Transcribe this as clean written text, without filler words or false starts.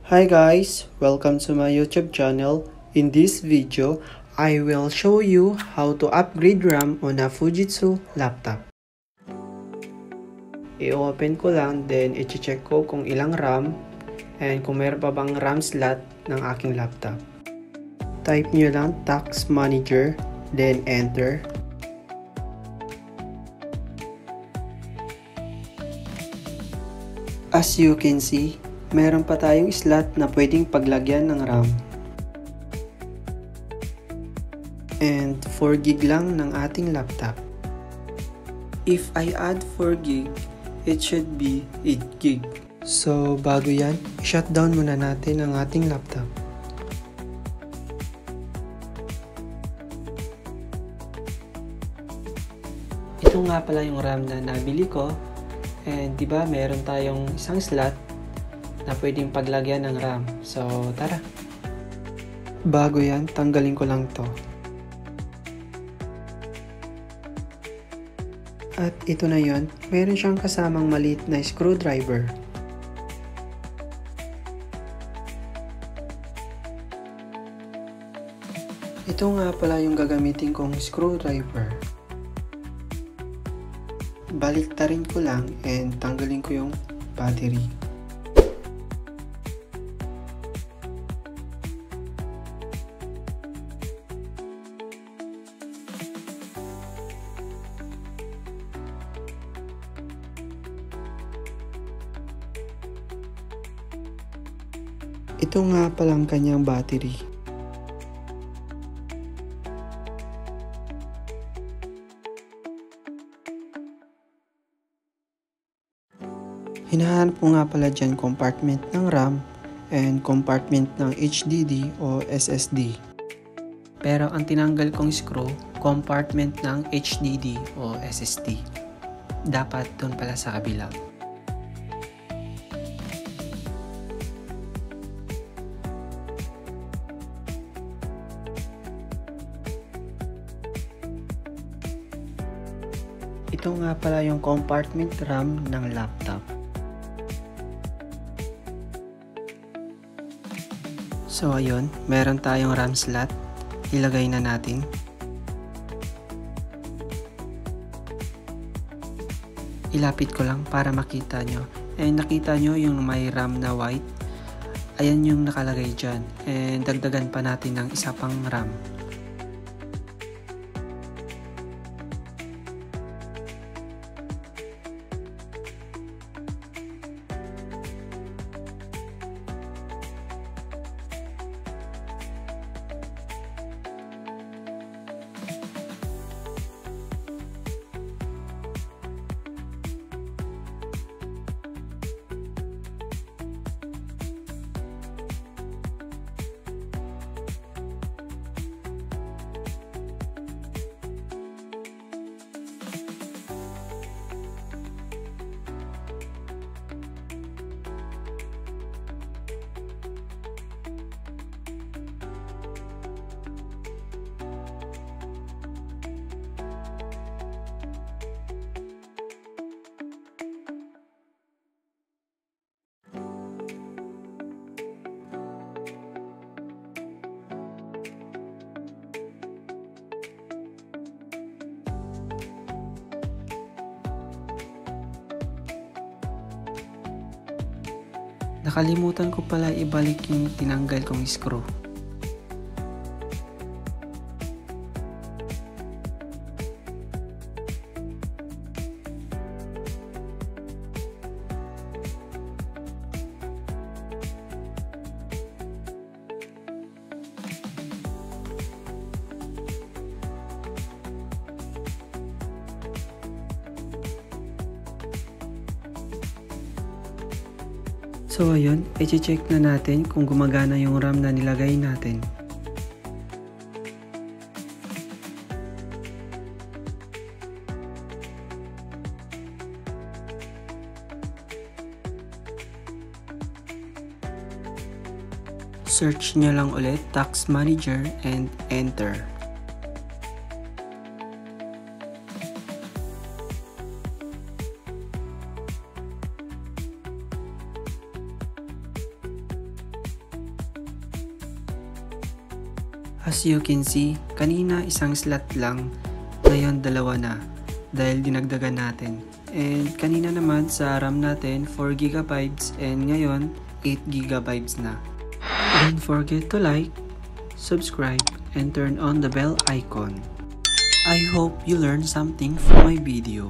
Hi guys, welcome to my YouTube channel. In this video, I will show you how to upgrade RAM on a Fujitsu laptop. I-open ko lang, then i-check ko kung ilang RAM and kung meron pa bang RAM slot ng aking laptop. Type nyo lang Task Manager, then enter. As you can see, meron pa tayong slot na pwedeng paglagyan ng RAM. And 4GB lang ng ating laptop. If I add 4GB, it should be 8GB. So bago yan, shutdown muna natin ang ating laptop. Ito nga pala yung RAM na nabili ko. And diba meron tayong isang slot na pwedeng paglagyan ng RAM. So tara. Bago yan, tanggalin ko lang to. At ito na yon, meron siyang kasamang maliit na screwdriver. Ito nga pala yung gagamitin kong screwdriver. Baliktarin ko lang and tanggalin ko yung battery. Ito nga palang kanyang battery. Hinahanap ko nga pala dyan compartment ng RAM and compartment ng HDD o SSD. Pero ang tinanggal kong screw, compartment ng HDD o SSD. Dapat doon pala sa kabila. Ito nga pala yung compartment RAM ng laptop. So ayun, meron tayong RAM slot. Ilagay na natin. Ilapit ko lang para makita nyo. And nakita nyo yung may RAM na white. Ayan yung nakalagay dyan. And dagdagan pa natin ng isa pang RAM. Nakalimutan ko pala ibalik yung tinanggal kong screw. So ayun, i-check na natin kung gumagana yung RAM na nilagay natin. Search nyo lang ulit Task Manager and enter. As you can see, kanina isang slot lang, ngayon dalawa na dahil dinagdagan natin. And kanina naman sa RAM natin 4GB and ngayon 8GB na. Don't forget to like, subscribe, and turn on the bell icon. I hope you learned something from my video.